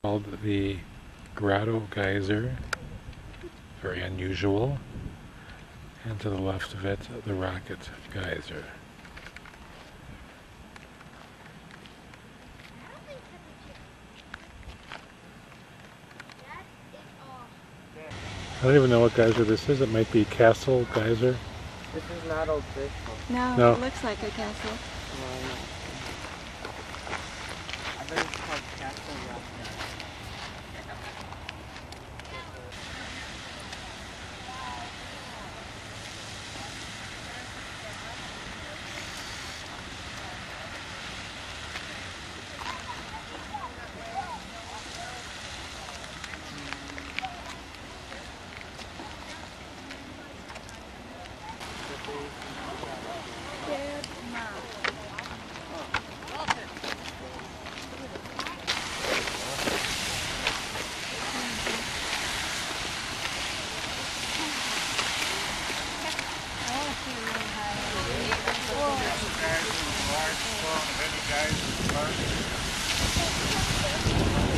Called the Grotto Geyser, very unusual, and to the left of it, the Rocket Geyser. I don't even know what geyser this is. It might be Castle Geyser. This is not Old Faithful. No, it looks like a castle. I bet it's called Castle Rock.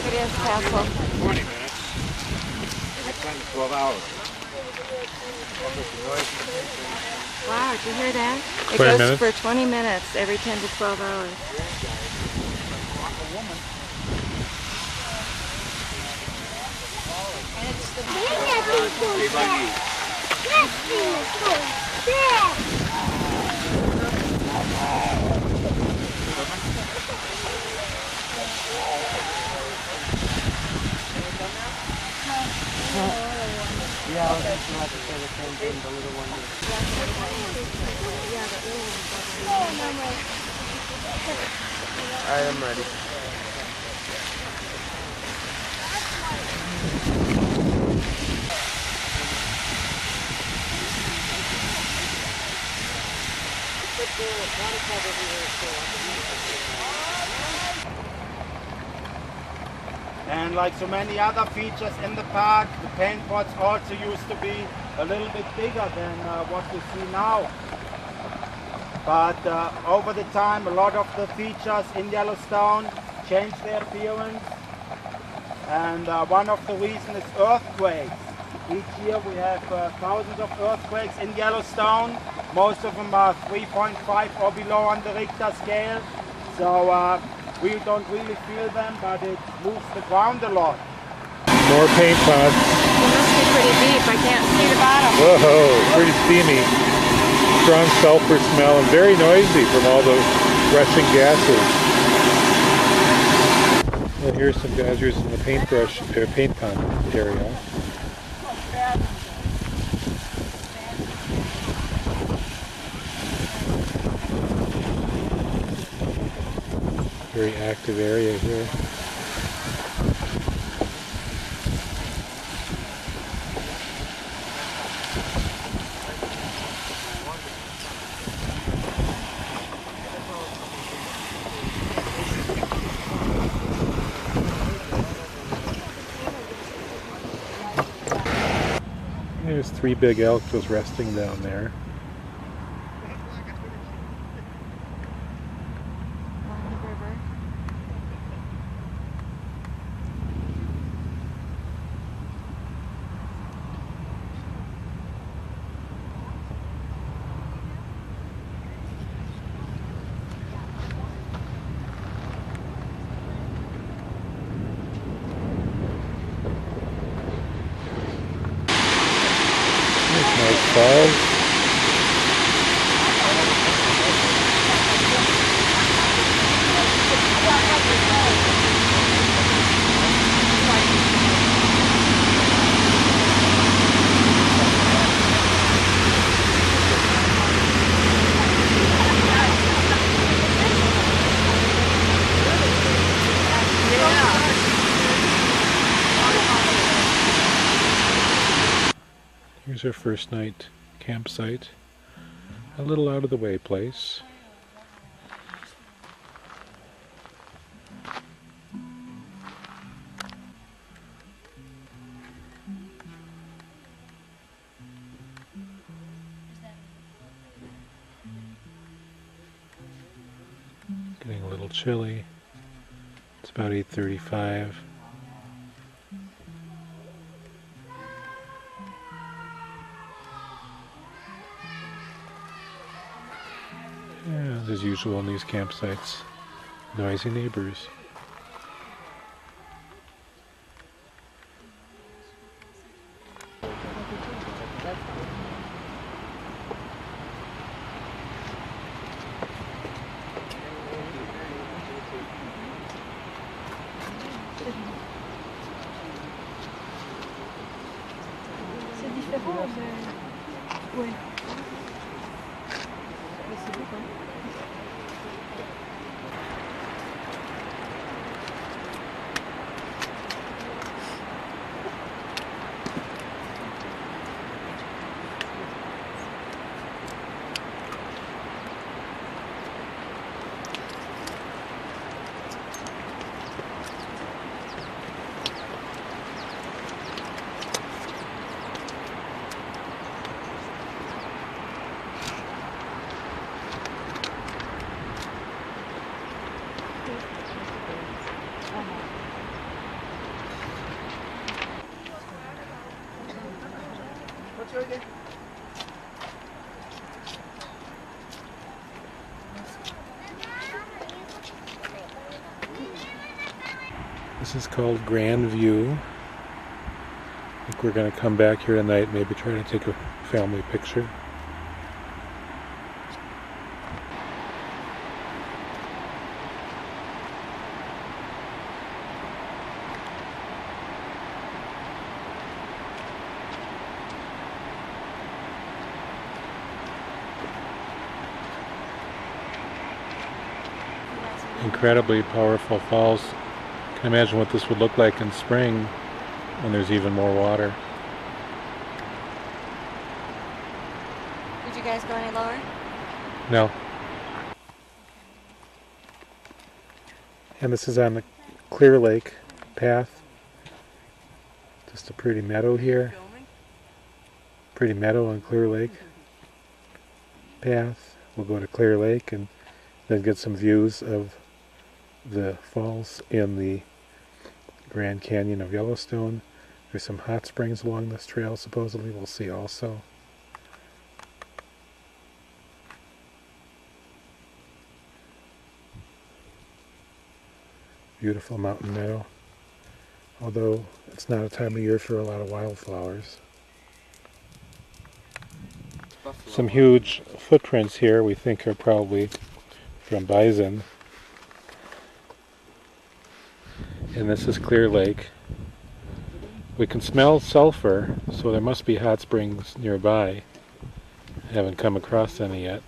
It is castle. 20 minutes. Every 10 to 12 hours. Wow, did you hear that? It 20 goes minutes? for 20 minutes every 10 to 12 hours. Yeah, I was just about to say the same thing, the little one. Alright, I'm ready. And like so many other features in the park, the paint pots also used to be a little bit bigger than what you see now. But over the time, a lot of the features in Yellowstone changed their appearance. And one of the reasons is earthquakes. Each year we have thousands of earthquakes in Yellowstone. Most of them are 3.5 or below on the Richter scale. So we don't really feel them, but it moves the ground a lot. More paint pots. It must be pretty deep. I can't see the bottom. Whoa, pretty steamy. Strong sulfur smell and very noisy from all the rushing gases. And here's some geysers in the paint pond area. Very active area here. There's 3 big elk just resting down there. Along the river. Nice falls. Here's our first night campsite. A little out of the way place. Getting a little chilly. It's about 8:35. As usual in these campsites, noisy neighbors. C'est différent, mais... Ouais. Mais c'est beau quand même. This is called Grand View. I think we're going to come back here tonight, maybe try to take a family picture. Incredibly powerful falls. I can imagine what this would look like in spring when there's even more water. Did you guys go any lower? No. And this is on the Clear Lake path. Just a pretty meadow here. Pretty meadow on Clear Lake path. We'll go to Clear Lake and then get some views of the falls in the Grand Canyon of Yellowstone. There's some hot springs along this trail, supposedly. We'll see also. Beautiful mountain meadow. Although it's not a time of year for a lot of wildflowers. Some huge footprints here we think are probably from bison. And this is Clear Lake. We can smell sulfur, so there must be hot springs nearby. I haven't come across any yet.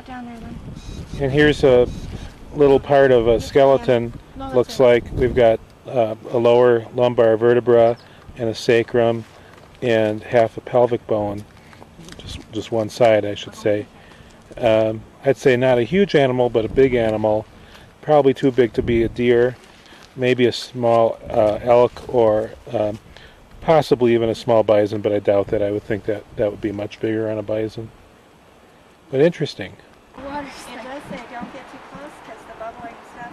Down there then. And here's a little part of a skeleton. Looks like we've got a lower lumbar vertebra and a sacrum and half a pelvic bone. Just one side, I should say. I'd say not a huge animal, but a big animal. Probably too big to be a deer. Maybe a small elk or possibly even a small bison, but I doubt that. I would think that would be much bigger on a bison. But interesting. It does say don't get too close because the bubbling stuff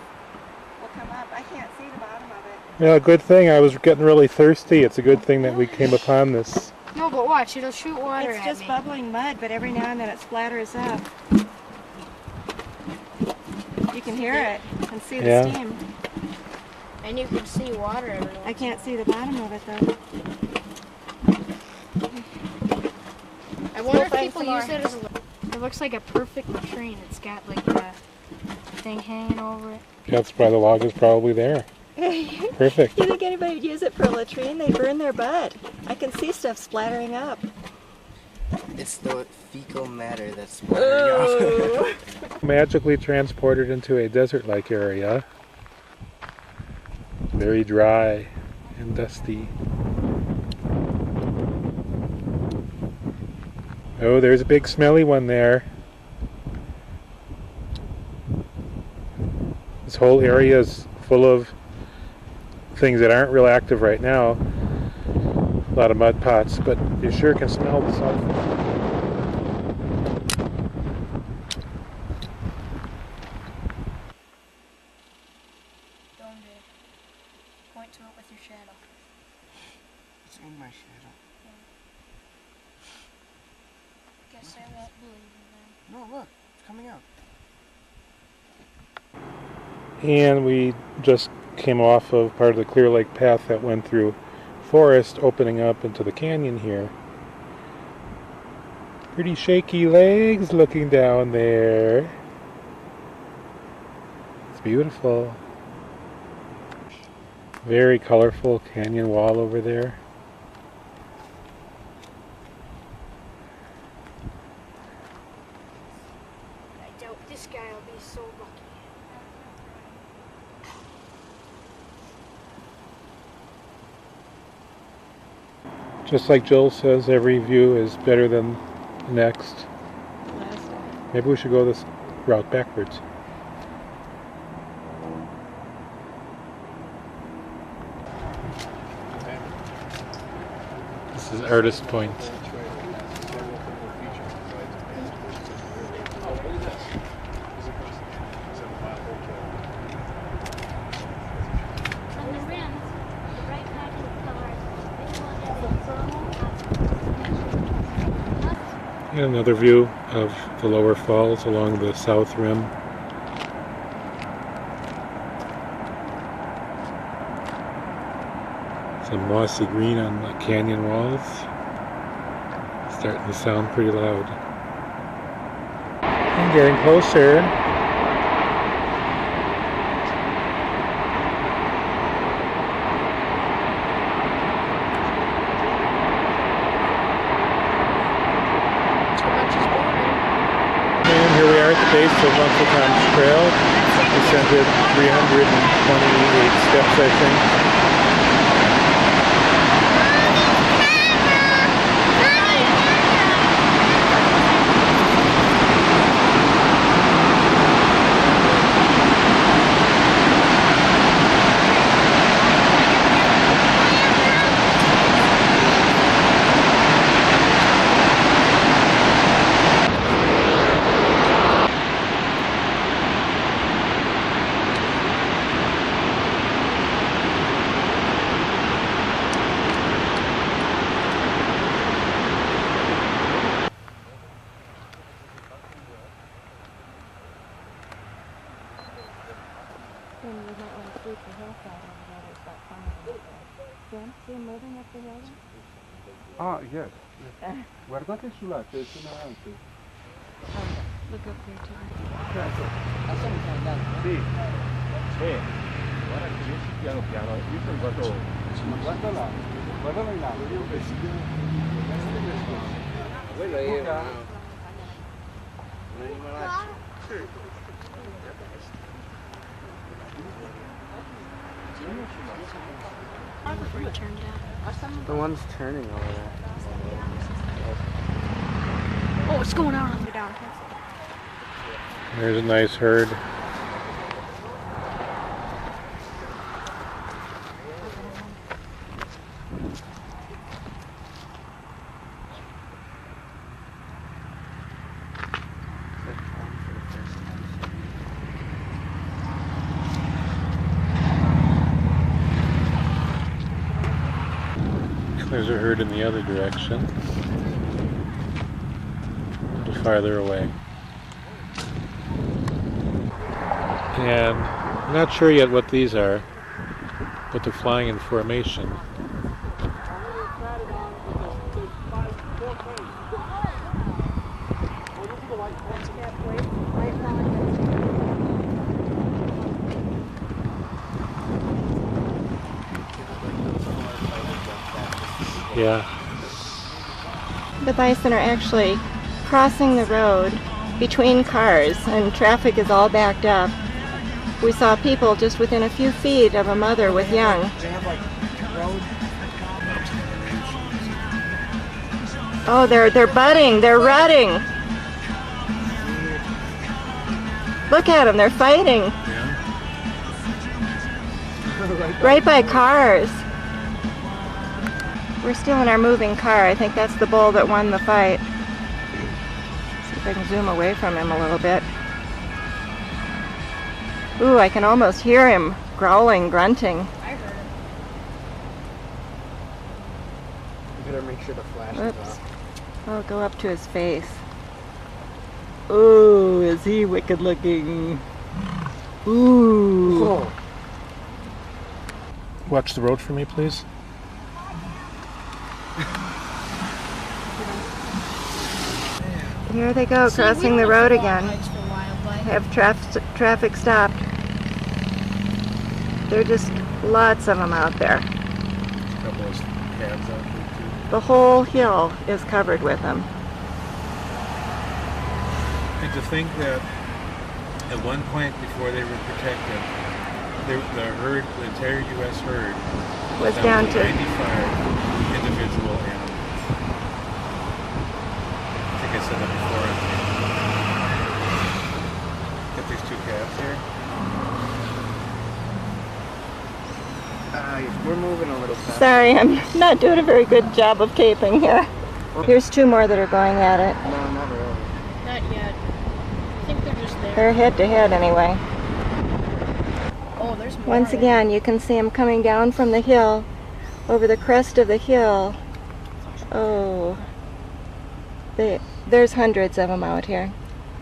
will come up. I can't see the bottom of it. Yeah, good thing. I was getting really thirsty. It's a good thing that we came upon this. No, but watch, it'll shoot water It's at just me. bubbling mud, but every now and then it splatters up. You can hear it and see the Yeah. steam. And you can see water everywhere. I can't see the bottom of it though. I wonder if find people some use more. it as a... It looks like a perfect latrine. It's got like the thing hanging over it. That's why the log is probably there. Perfect. You think anybody would use it for a latrine? They burn their butt. I can see stuff splattering up. It's the fecal matter that's splattering up. Magically transported into a desert-like area. Very dry and dusty. Oh, there's a big smelly one there. This whole area is full of things that aren't real active right now. A lot of mud pots, but you sure can smell the sulfur. Point to it with your shadow. It's in my shadow. No, look, it's coming out. And we just came off of part of the Clear Lake path that went through forest, opening up into the canyon here. Pretty shaky legs looking down there. It's beautiful. Very colorful canyon wall over there. I doubt this guy will be so lucky. Just like Joel says, every view is better than the next. Maybe we should go this route backwards. This is Artist Point. On the rims, the right pattern colors. And another view of the lower falls along the south rim. Some mossy green on the canyon walls. Starting to sound pretty loud. And getting closer. And here we are at the base of Uncle Tom's Trail. Ascended 328 steps, I think. Ah, yes. Guardate sul lato, è in avanti. Look up there too. Sì. Sì. Guarda che io piano piano, io sono guardo. Ma guarda là, guardalo in là. Quello è un animalaccio. Turned out. The one's turning over there. Oh, it's going out on the down. There's a nice herd. There's a herd in the other direction, a little farther away. And I'm not sure yet what these are, but they're flying in formation. Yeah. The bison are actually crossing the road between cars and traffic is all backed up. We saw people just within a few feet of a mother with young. Oh, they're budding, they're rutting. Look at them, they're fighting. Right by cars. We're still in our moving car. I think that's the bull that won the fight. See if I can zoom away from him a little bit. Ooh, I can almost hear him growling, grunting. You better make sure the flash is Whoops. off. I'll go up to his face. Oh, is he wicked looking? Ooh. Oh. Watch the road for me, please. Here they go, crossing the road again. Have traffic stopped. There are just lots of them out there. A couple of cabs out there too. The whole hill is covered with them. And to think that at one point before they were protected, the herd, the entire U.S. herd, Was down to 95 individual animals. I think I said that before. Got these two calves here. We're moving a little fast. Sorry, I'm not doing a very good job of taping here. Here's two more that are going at it. No, not really. Not yet. I think they're just there. They're head to head anyway. Oh, there's more. Once again, you can see them coming down from the hill, over the crest of the hill. Oh, there's hundreds of them out here.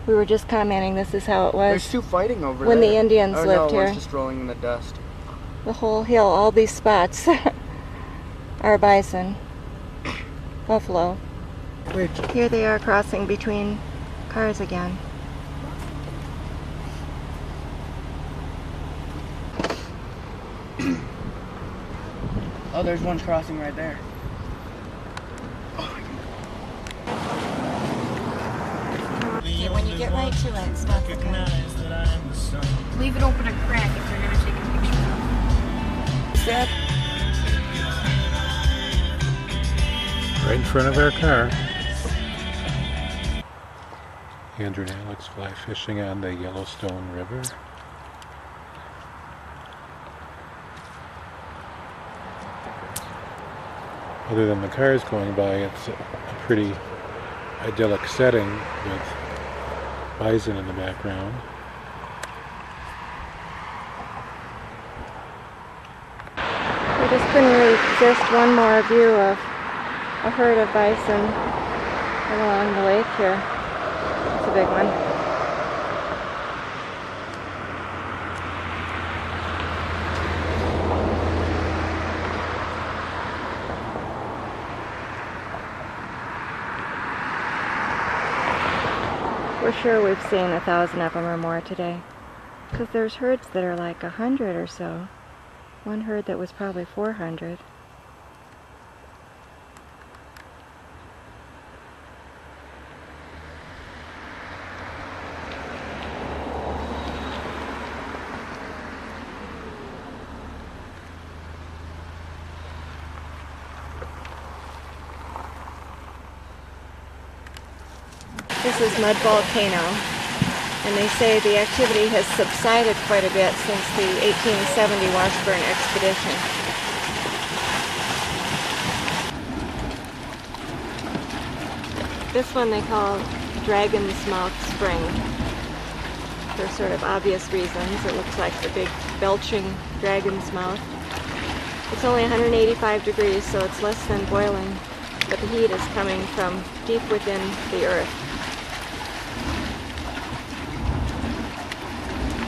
We were just commenting this is how it There's was two fighting over when there. the Indians Oh, lived no, here. one's just rolling in the dust. The whole hill, all these spots are bison, buffalo. Wait. Here they are crossing between cars again. Oh, there's one crossing right there. Okay, when you get right to it, stop the car. Leave it open a crack if they're gonna take a picture. Sit. Right in front of our car. Andrew and Alex fly fishing on the Yellowstone River. Other than the cars going by, it's a pretty idyllic setting with bison in the background. We just couldn't resist one more view of a herd of bison right along the lake here. It's a big one. We're sure we've seen 1,000 of them or more today, because there's herds that are like 100 or so. One herd that was probably 400. This is Mud Volcano, and they say the activity has subsided quite a bit since the 1870 Washburn expedition. This one they call Dragon's Mouth Spring, for sort of obvious reasons. It looks like the big belching dragon's mouth. It's only 185 degrees, so it's less than boiling, but the heat is coming from deep within the earth.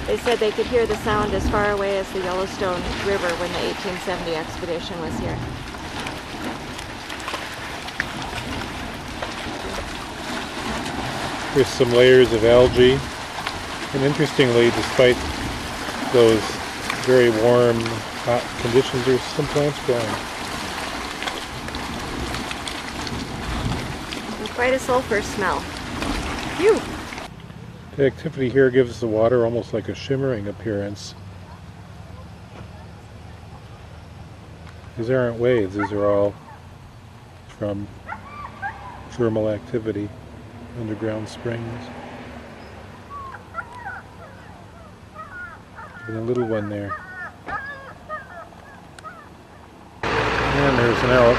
They said they could hear the sound as far away as the Yellowstone River when the 1870 expedition was here. There's some layers of algae, and interestingly, despite those very warm, hot conditions, there's some plants growing. And quite a sulfur smell. Phew! The activity here gives the water almost like a shimmering appearance. These aren't waves, these are all from thermal activity, underground springs. And a little one there. And there's an elk.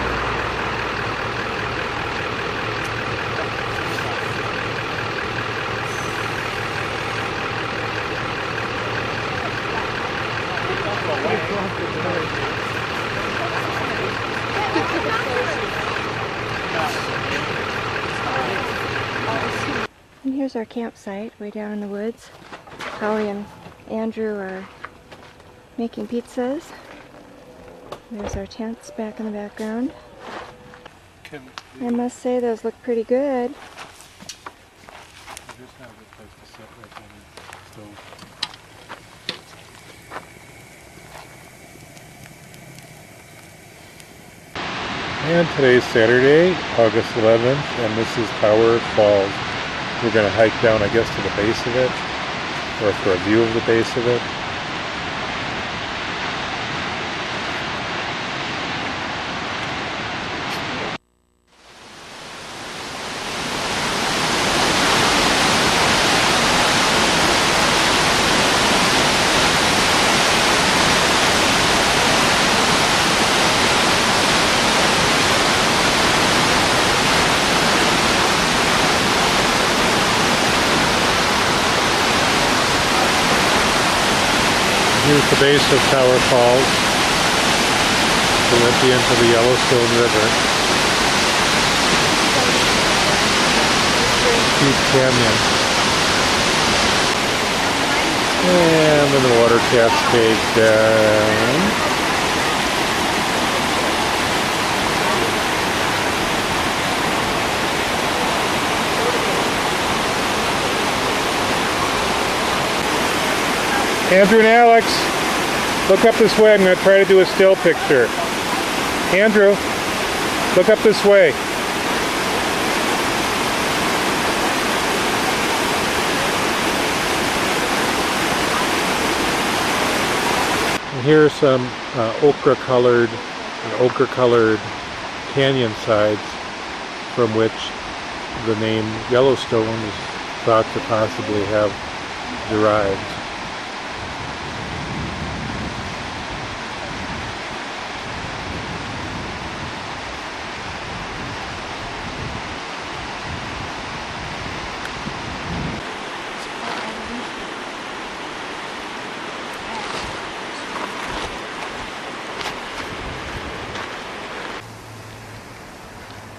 And here's Here's our campsite way down in the woods. Holly and Andrew are making pizzas. There's our tents back in the background. I must say those look pretty good. And today's Saturday, August 11th, and this is Tower Falls. We're going to hike down, I guess, to the base of it, or for a view of the base of it. Here's the base of Tower Falls. We empty into the Yellowstone River. Deep canyon. And then the water cascades down. Andrew and Alex, look up this way. I'm going to try to do a still picture. Andrew, look up this way. And here are some ochre-colored canyon sides from which the name Yellowstone is thought to possibly have derived.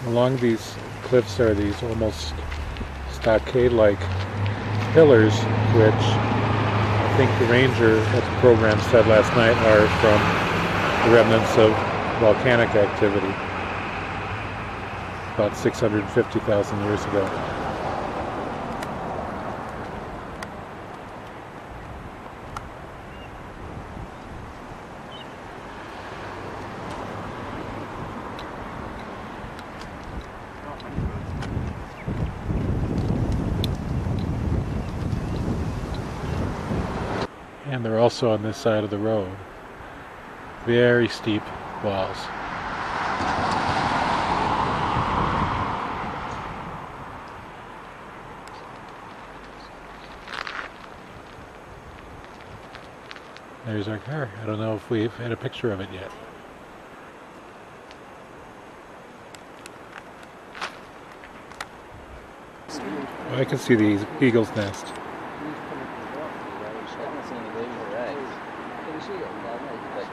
Along these cliffs are these almost stockade-like pillars, which I think the ranger at the program said last night are from the remnants of volcanic activity about 650,000 years ago. And they're also on this side of the road. Very steep walls. There's our car. I don't know if we've had a picture of it yet. I can see the eagle's nest.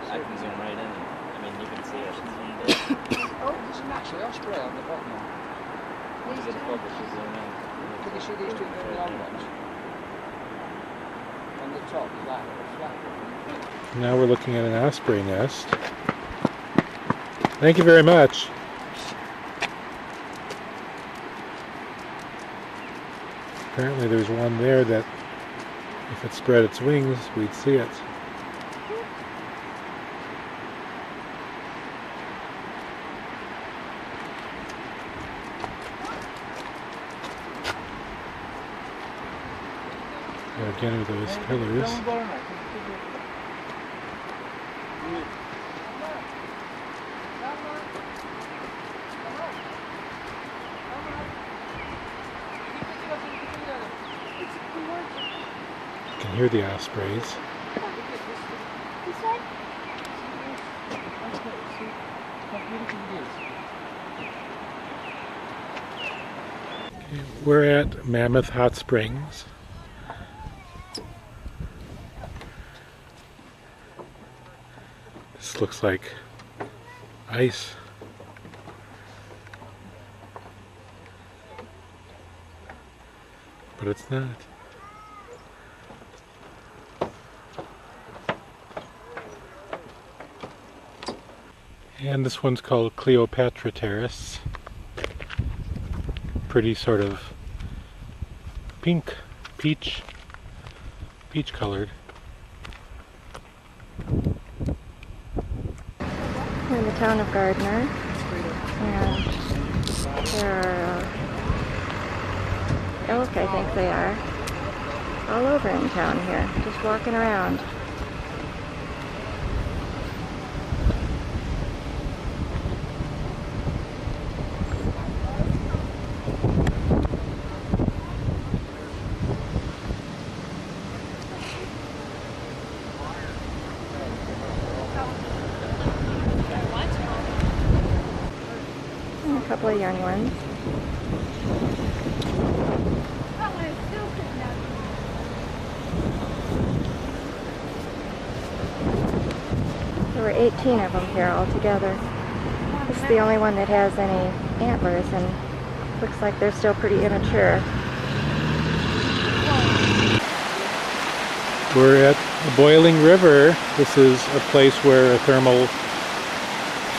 I can zoom right in. I mean, you can see it. Oh, there's an actually osprey on the bottom. Is it a focus to zoom in? Can you see these two very long ones? On the top, flat. Now we're looking at an osprey nest. Thank you very much. Apparently there's one there that if it spread its wings, we'd see it. Again with those pillars. You can hear the ospreys. We're at Mammoth Hot Springs. This looks like ice. but it's not. And this one's called Cleopatra Terrace. Pretty sort of pink, peach colored. We're in the town of Gardner, and there are elk, I think they are, all over in town here, just walking around. And a couple of young ones. There were 18 of them here altogether. This is the only one that has any antlers, and looks like they're still pretty immature. We're at the Boiling River. This is a place where a thermal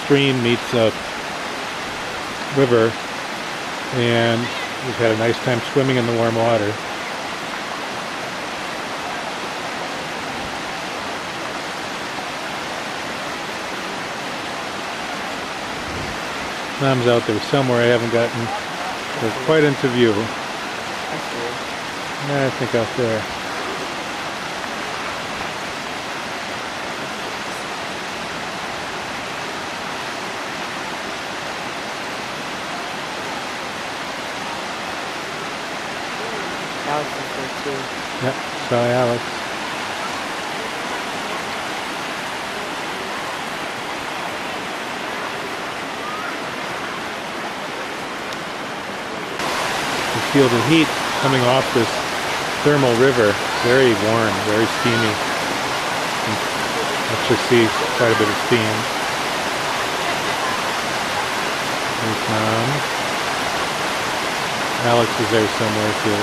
stream meets a river, and we've had a nice time swimming in the warm water. Mom's out there somewhere. I haven't gotten quite into view. I think out there. Alex is there too. Yep, saw Alex. You feel the heat coming off this thermal river. Very warm, very steamy. Let's just see quite a bit of steam. There's Mom. Alex is there somewhere too.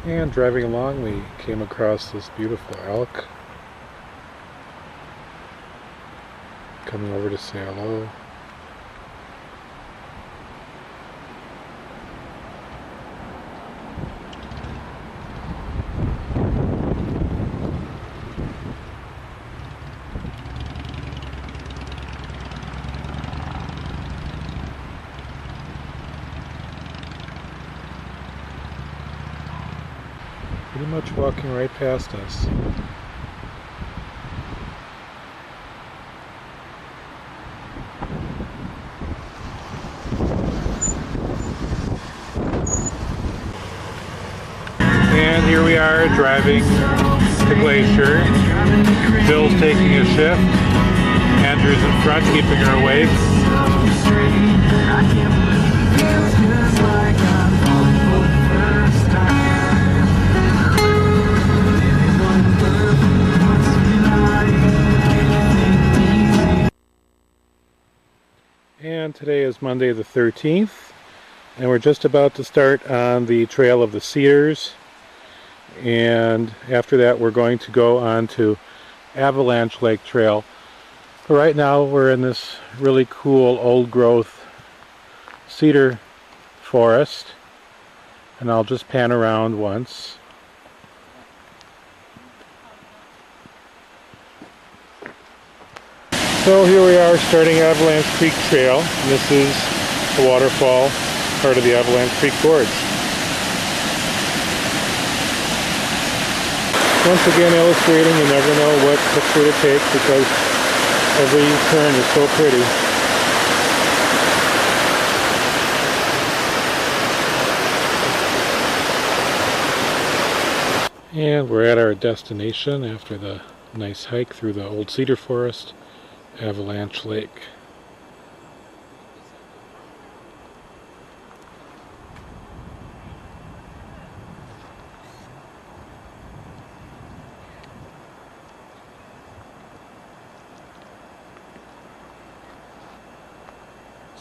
And driving along, we came across this beautiful elk coming over to say hello. Pretty much walking right past us. And here we are driving the glacier. Bill's taking a shift. Andrew's in front keeping her awake. And today is Monday the 13th, and we're just about to start on the Trail of the Cedars, and after that we're going to go on to Avalanche Lake Trail. But right now we're in this really cool old growth cedar forest, and I'll just pan around once. So here we are starting Avalanche Creek Trail. This is the waterfall, part of the Avalanche Creek Gorge. Once again illustrating you never know what picture to take because every turn is so pretty. And we're at our destination after the nice hike through the old cedar forest. Avalanche Lake.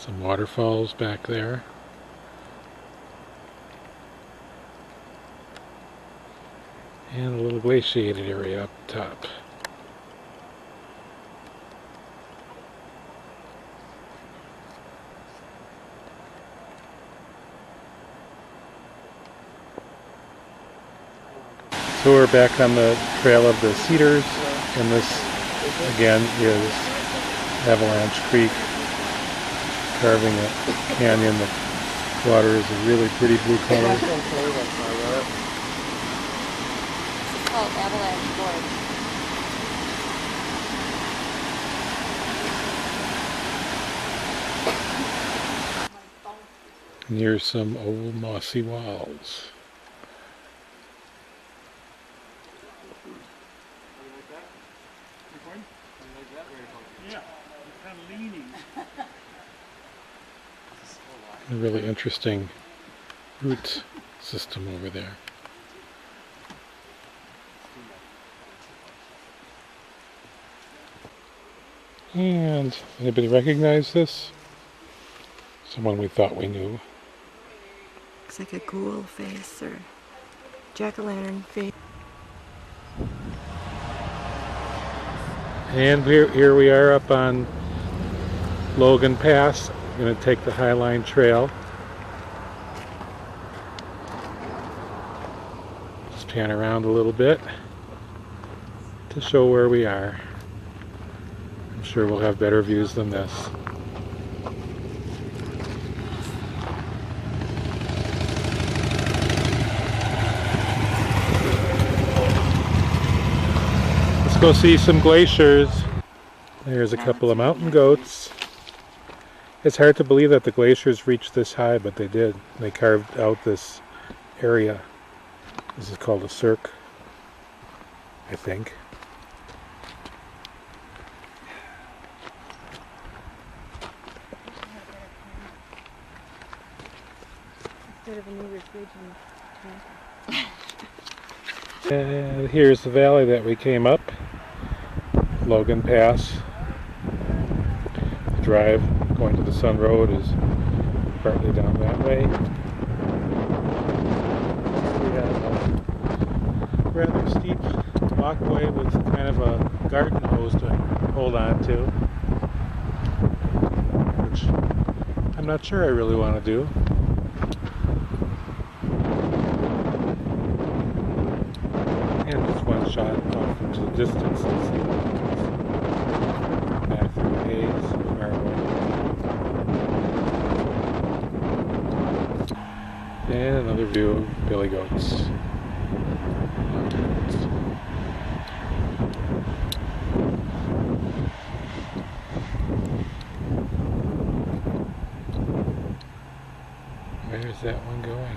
Some waterfalls back there. And a little glaciated area up top. So we're back on the trail of the cedars, and this again is Avalanche Creek, carving a canyon. The water is a really pretty blue color. This is called Avalanche Gorge. And here's some old mossy walls. A really interesting root system over there. And anybody recognize this? Someone we thought we knew. Looks like a ghoul face or jack-o'-lantern face. And here we are up on Logan Pass. I'm going to take the Highline Trail. Just pan around a little bit to show where we are. I'm sure we'll have better views than this. Let's go see some glaciers. There's a couple of mountain goats. It's hard to believe that the glaciers reached this high, but they did. They carved out this area. This is called a cirque, I think. Instead of a New Year's bridge in And here's the valley that we came up. Logan Pass. The drive going to the Sun Road is partly down that way. We have a rather steep walkway with kind of a garden hose to hold on to, which I'm not sure I really want to do. And just one shot off into the distance and see what happens. Back through the haze, far away. And another view of billy goats. Where's that one going?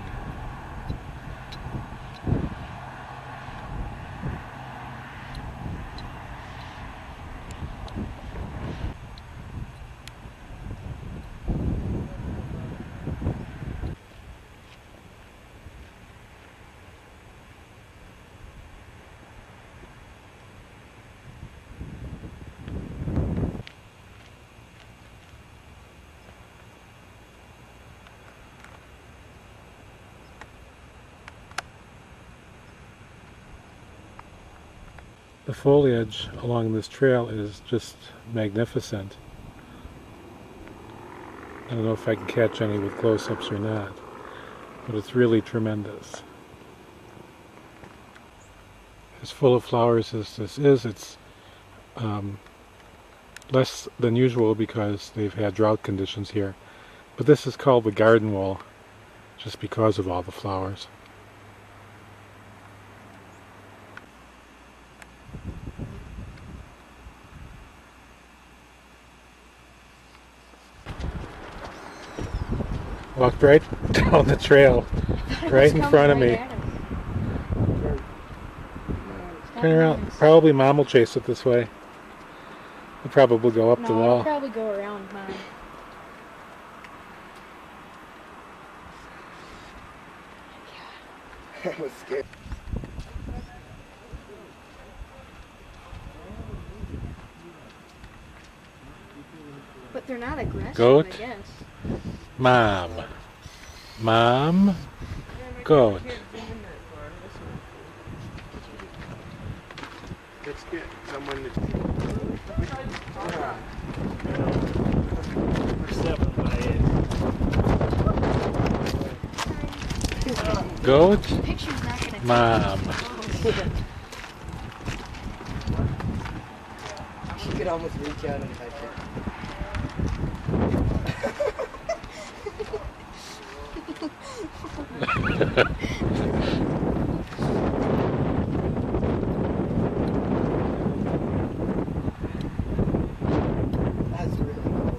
The foliage along this trail is just magnificent. I don't know if I can catch any with close-ups or not, but it's really tremendous. As full of flowers as this is, it's less than usual because they've had drought conditions here. But this is called the garden wall, just because of all the flowers. Walked right down the trail, right in front of me. Turn around. Probably Mom will chase it this way. We'll probably go up the I'll wall. probably go around mine. I was scared. But But they're not aggressive, Goat. I guess. Mom. Mom. Goat. Let's get someone that's Goat. Picture's not gonna Mom. You could almost reach out and touch it. That's really cool.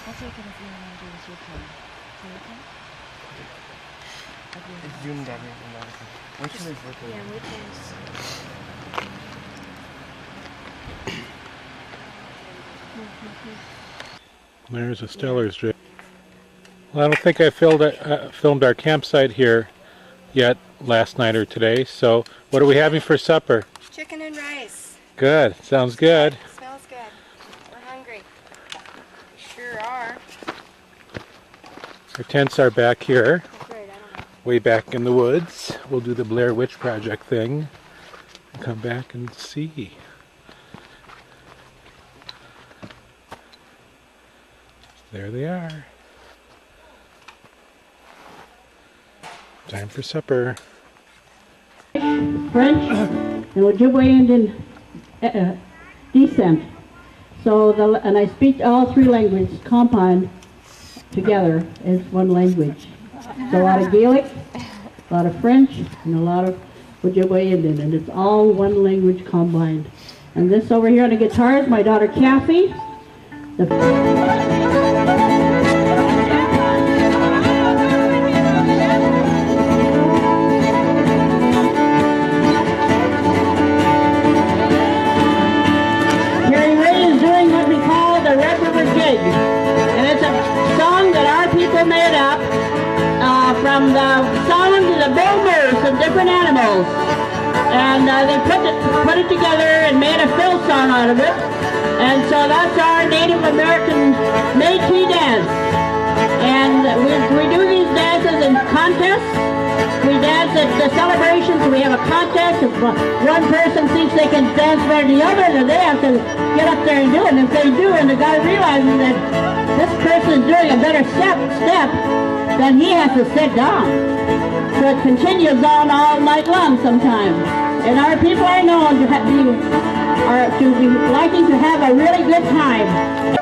I'll take it if you want to do this your turn. Zoomed everything out. Which one is looking? Yeah, which is... There's a Stellar's drift. Well, I don't think I filmed our campsite here yet last night or today. So what are we having for supper? Chicken and rice. Good. Sounds good. Smells good. We're hungry. Sure are. Our tents are back here, That's right, I don't know. way back in the woods. We'll do the Blair Witch Project thing and come back and see. There they are. Time for supper. French and Ojibwe Indian descent. So, and I speak all three languages combined together as one language. So a lot of Gaelic, a lot of French, and a lot of Ojibwe Indian, and it's all one language combined. And this over here on the guitar is my daughter Kathy. And it's a song that our people made up from the songs of the boomers of different animals. And they put it together and made a fill song out of it. And so that's our Native American Métis dance. And we do these dances in contests. We dance at the celebrations. We have a contest. If one person thinks they can dance better than the other, then they have to get up there and do it. And if they do, and the guy realizes that this person is doing a better step, then he has to sit down. So it continues on all night long sometimes. And our people are known to be liking to have a really good time.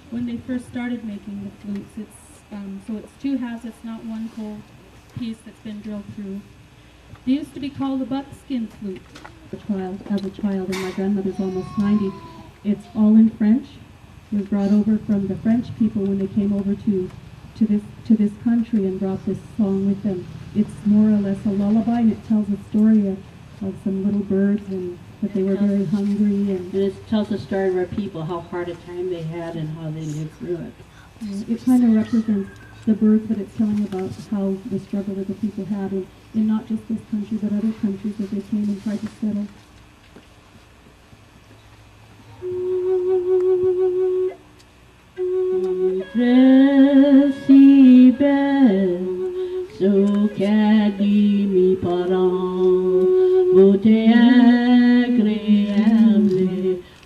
when they first started making the flutes. So it's two halves, it's not one whole piece that's been drilled through. They used to be called a buckskin flute. As a child, and my grandmother's almost 90, it's all in French. It was brought over from the French people when they came over to this country and brought this song with them. It's more or less a lullaby, and it tells a story of of some little birds, and that they were very hungry. And it tells the story of our people, how hard a time they had and how they lived through it. It kind of represents the birds, but it's telling about how the struggle that the people had in not just this country, but other countries as they came and tried to settle. Si belle, so qu'a dit mes parents, beauté agréable,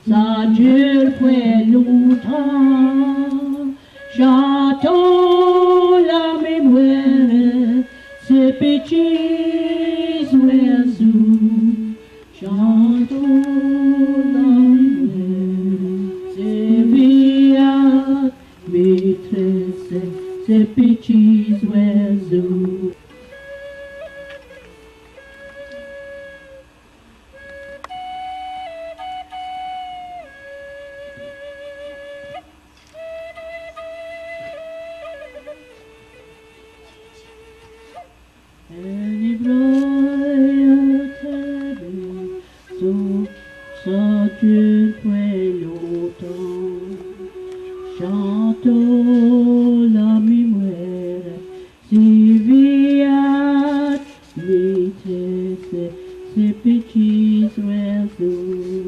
ça dure pour longtemps. Chantons la mémoire, ces petits oiseaux. Chantons la mémoire, ces vieilles maîtresses, ces petits oiseaux. Chantons la mémoire, si vieilles maîtresses, ces petits oiseaux.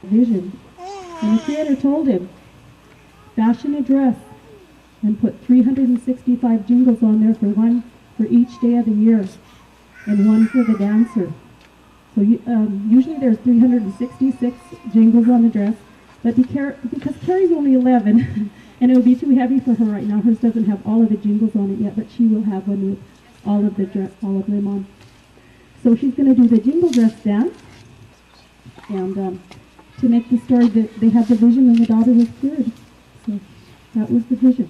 Vision. And the Creator told him, fashion a dress and put 365 jingles on there, one for each day of the year and one for the dancer. So usually there's 366 jingles on the dress, but because Carrie's only 11 and it would be too heavy for her right now. Hers doesn't have all of the jingles on it yet, but she will have one with all of them on. So she's going to do the jingle dress dance, and to make the story that they had the vision and the daughter was cured. So that was the vision.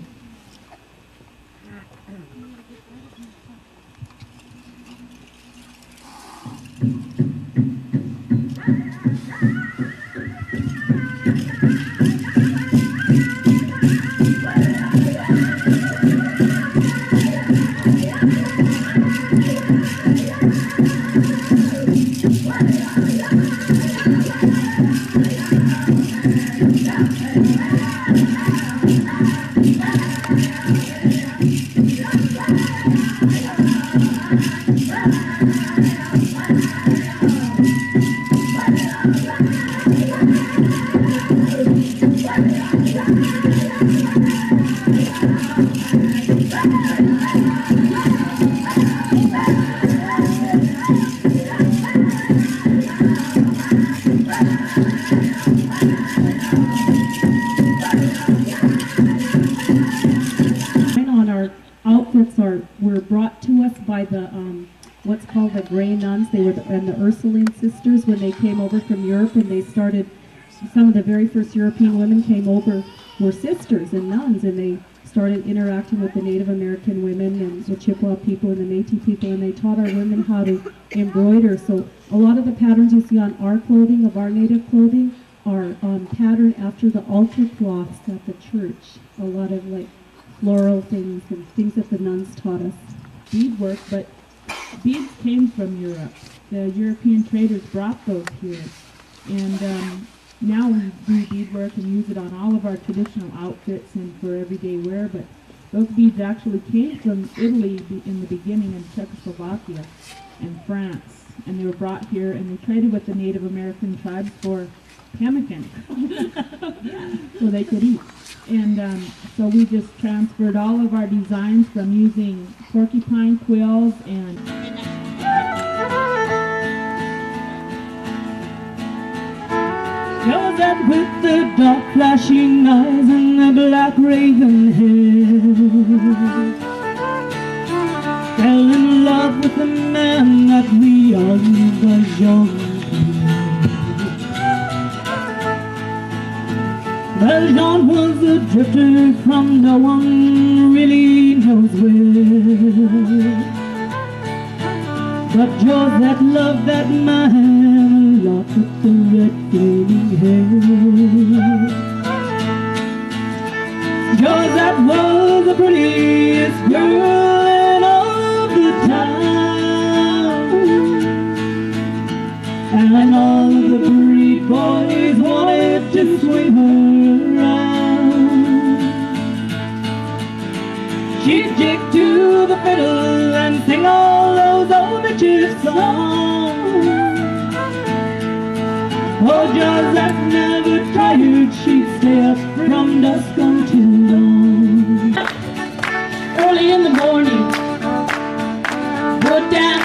Were brought to us by the what's called the Grey Nuns. They were and the Ursuline sisters when they came over from Europe, and they started some of the very first European women came over were sisters and nuns, and they started interacting with the Native American women and the Chippewa people and the Métis people, and they taught our women how to embroider. So a lot of the patterns you see on our clothing, of our native clothing, are patterned after the altar cloths at the church. A lot of like floral things and things that the nuns taught us. Beadwork, but beads came from Europe. The European traders brought those here. And now we do beadwork and use it on all of our traditional outfits and for everyday wear, but those beads actually came from Italy in the beginning, and Czechoslovakia and France. And they were brought here, and they traded with the Native American tribes for pemmican so they could eat. And so we just transferred all of our designs from using porcupine quills and You're that with the dark flashing eyes and the black raven hair, fell in love with the man that we all knew as young. Well, Jean was a drifter from no one really knows where, but Josette loved that man a lot with the red flaming hair. Josette was the prettiest girl in all of the town, and all the breed boys wanted to swing her around. She'd jig to the fiddle and sing all those old bitches songs. Oh, Josette never tired, she'd stay up from dusk until dawn. Early in the morning, put down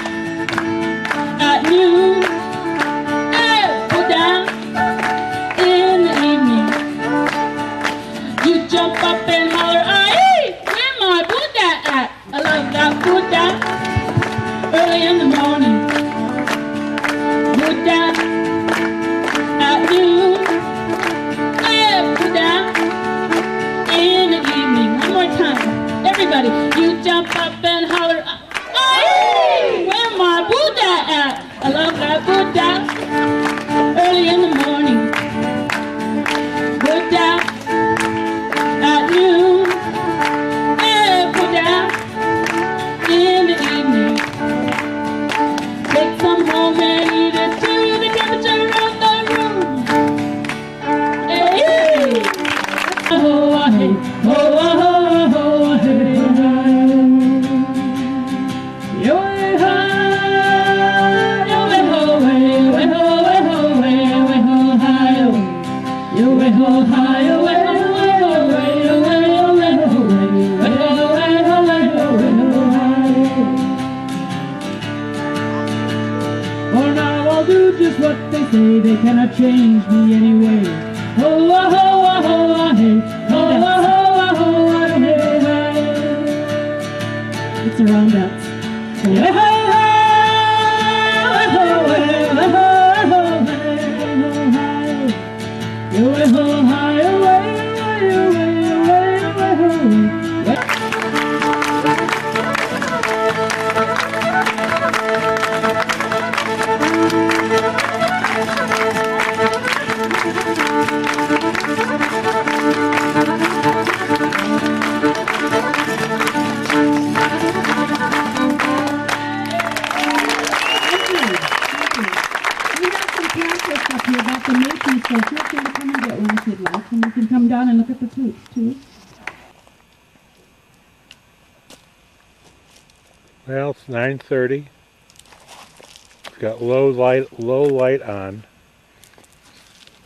at noon, put down in the evening. You jump up and holler, aye, where my Buddha at? I love that Buddha. Early in the morning, Buddha. At noon, put down in the evening. One more time, everybody, you jump up and holler, aye, where my Buddha at? I love that Buddha. Early in the morning, Buddha. At noon, put down in the evening. Take some home and eat it to the temperature of the room. Hey, oh, hey, oh, oh, hey, yo, hey, hi, yo, hey, ho, hey, hey, ho, hey, ho, hey, hey, ho, hi, yo, hey, ho, hi, yo, hey, ho, hey, ho, hey, yo, hey, ho, hey, ho, hey, ho, hey, ho, hey, ho, hey, ho, hi. For now I'll do just what they say, they cannot change me anyway. Oh, oh, oh, oh, oh, hey, oh, oh, oh, oh, oh, hey, hey. It's a round dance. Hey, hey, hey, hey, ho, hey, hey, ho, hey, hey, yo, hey, ho, hi, yo, hey, hey, yo, hey, yo, hey, yo, hey, ho. About the making, so feel free to come and get one if you'd like, and you can come down and look at the flutes too. Well, it's 9:30. We've got low light on,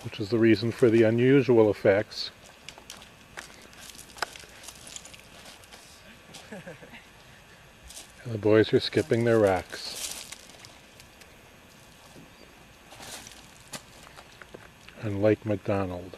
which is the reason for the unusual effects. And the boys are skipping their rocks. On Lake McDonald.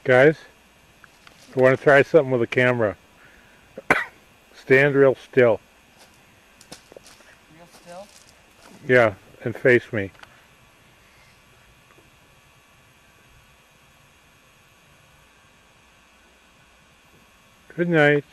Guys, I want to try something with a camera. Stand real still. Real still? Yeah, and face me. Good night.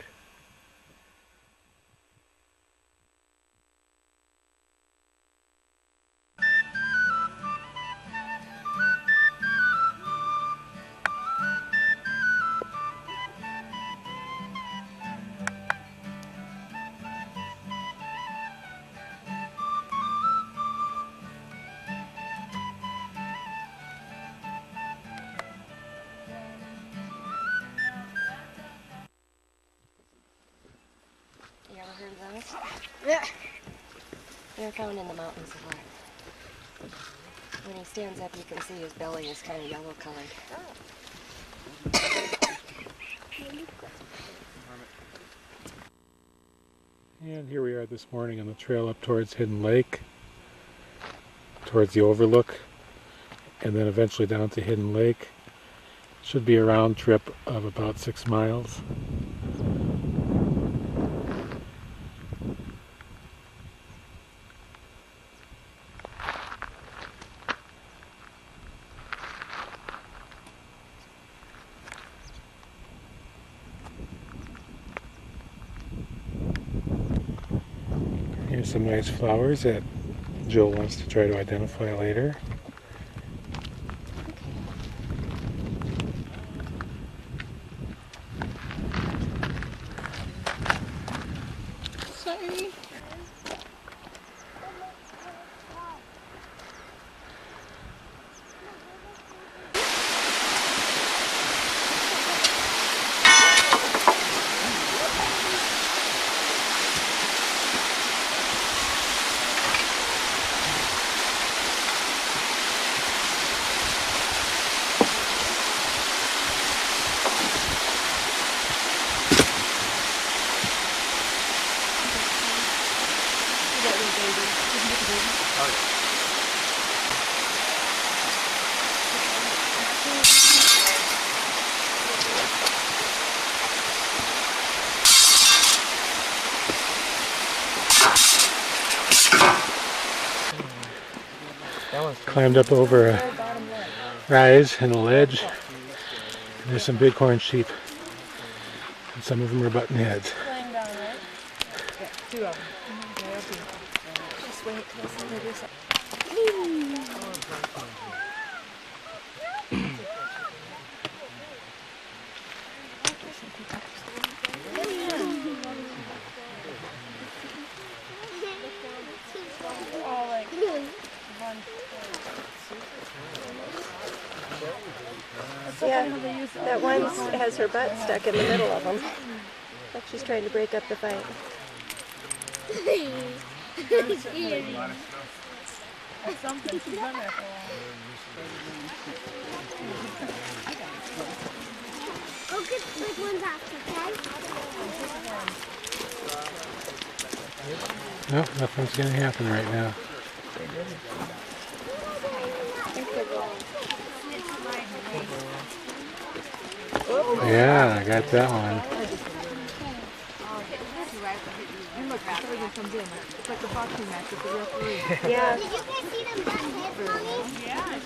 You ever heard of those? Yeah. They're found in the mountains a lot. When he stands up, you can see his belly is kind of yellow colored. And here we are this morning on the trail up towards Hidden Lake, towards the overlook, and then eventually down to Hidden Lake. Should be a round trip of about 6 miles. Here's some nice flowers that Jill wants to try to identify later. Sorry. Climbed up over a rise and a ledge. And there's some bighorn sheep. And some of them are button heads. Two of them. Just wait till I see this. Yeah, that one has her butt stuck in the middle of them. Like she's trying to break up the fight. Something she's done there for a while. Go get the big ones after, okay? No, nothing's going to happen right now. Yeah, I got that one. It's like a boxing match with the referee. Yeah. Did you guys see them butt hits, Mommy? Yeah.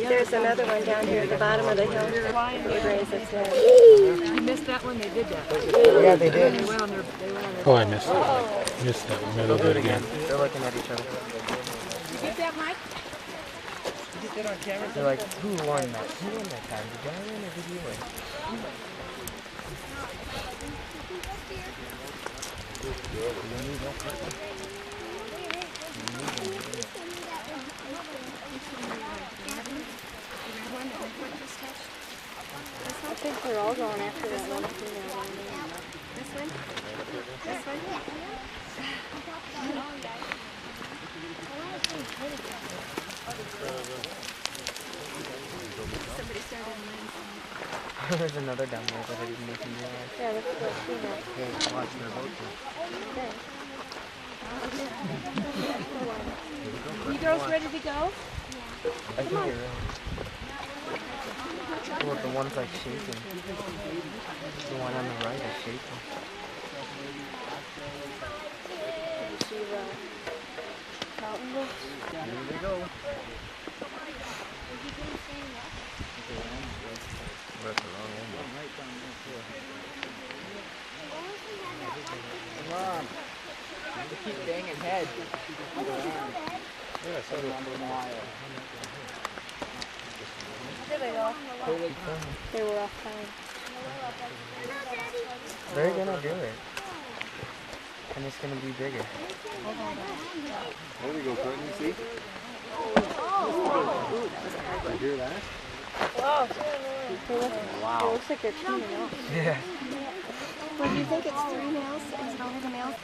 There's another one down here at the bottom of the hill. It raised its head. You missed that one? They did that. Yeah, they did. They went on their Oh, I missed that. Missed that one. Maybe I'll do it again. They're looking at each other. You get that, Mike? They're like, who won that? Who won that time? Did I win or did you win? I think they're all going after that one. This one? This one? Somebody started mine. There's another down there that I didn't make in realize. Yeah, let's go see that. Okay, watch their boat. Okay. You girls ready to go? Yeah. I think you're right. Well, the one's like shaking. The one on the right is shaking. Here they go. That's the wrong one. Come on. They keep banging head. Yeah, so They were off time. They're gonna do it. And it's gonna be bigger. there we go, Courtney, see? You hear that? Wow. It looks like they're teaming up. Yeah. Well, do you think it's 3 males? Is it only the males?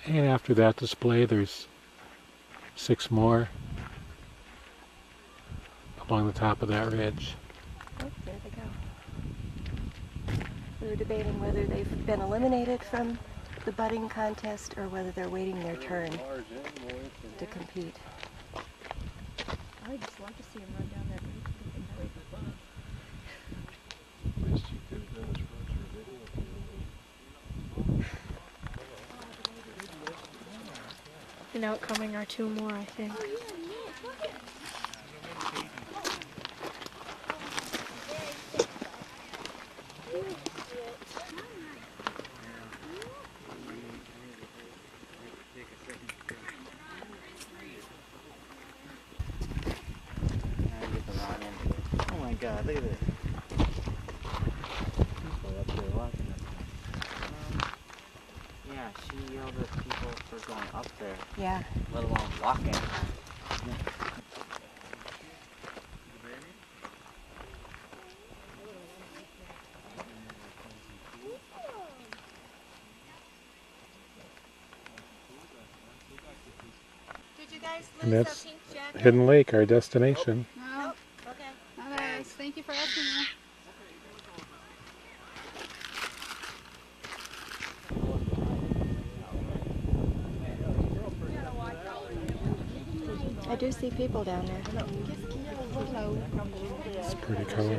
And after that display, there's 6 more along the top of that ridge. Oh, there they go. We were debating whether they've been eliminated from the budding contest or whether they're waiting their turn to compete. I'd just love to see him run down that bridge. And outcoming are 2 more, I think. Oh my god, look at this. People up there watching us. Yeah, she yelled at people for going up there. Yeah. Let alone walking. Did you guys And lose that's a pink jacket? Hidden Lake, our destination. No. Okay. Not ours. Thank you for asking me. I do see people down there. It's pretty cool.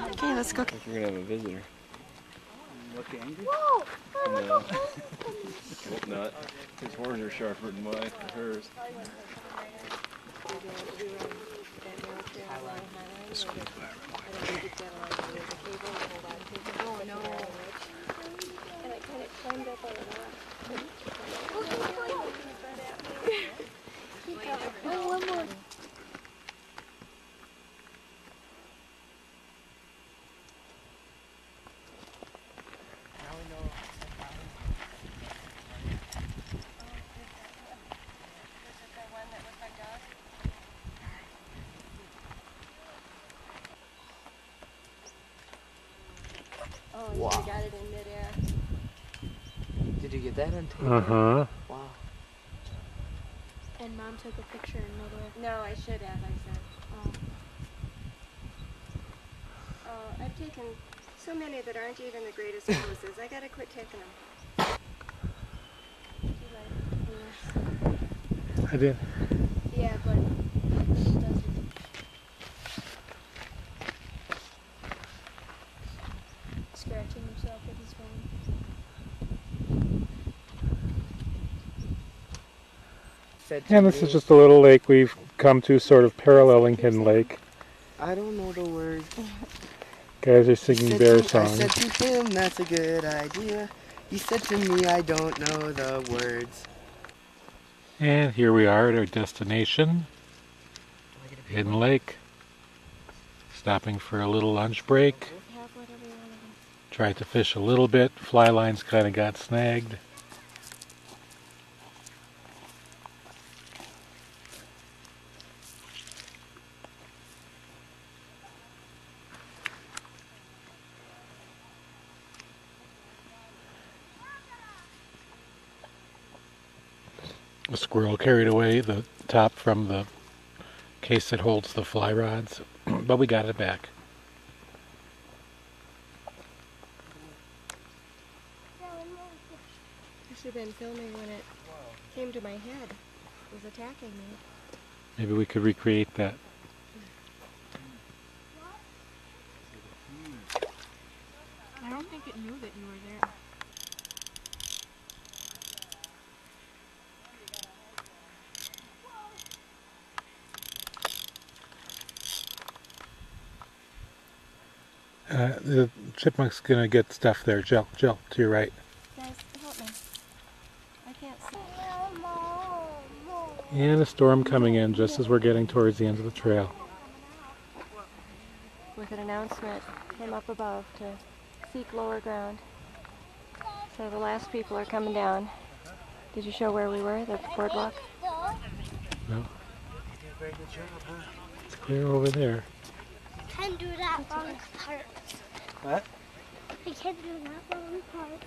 Okay, let's go. We're gonna have a visitor. Look angry? No. Hope not. His horns are sharper than mine or hers. Oh no. And I kind of climbed up on a rock. Oh, one more. Oh, Wow. you got it in midair. Did you get that on tape? Uh-huh. Wow. And Mom took a picture in midair. No, I should have, I said. I've taken so many that aren't even the greatest poses. I gotta quit taking them. I did. Yeah, but he doesn't. Scratching himself with his phone. And this is just a little lake we've come to, sort of paralleling Hidden Lake. I don't know the words. Guys are singing bear songs. I said to him, that's a good idea. He said to me, I don't know the words. And here we are at our destination, Hidden Lake. Stopping for a little lunch break. Tried to fish a little bit. Fly lines kind of got snagged. A squirrel carried away the top from the case that holds the fly rods. but we got it back. I should have been filming when it came to my head. It was attacking me. Maybe we could recreate that. I don't think it knew that you were there. The chipmunk's gonna get stuff there. Jill, to your right. Guys, help me. I can't see. And a storm coming in just as we're getting towards the end of the trail. With an announcement from up above to seek lower ground. So the last people are coming down. Did you show where we were, the boardwalk? No. It's clear over there. Can't do that on parts. What? I can't do that on parts.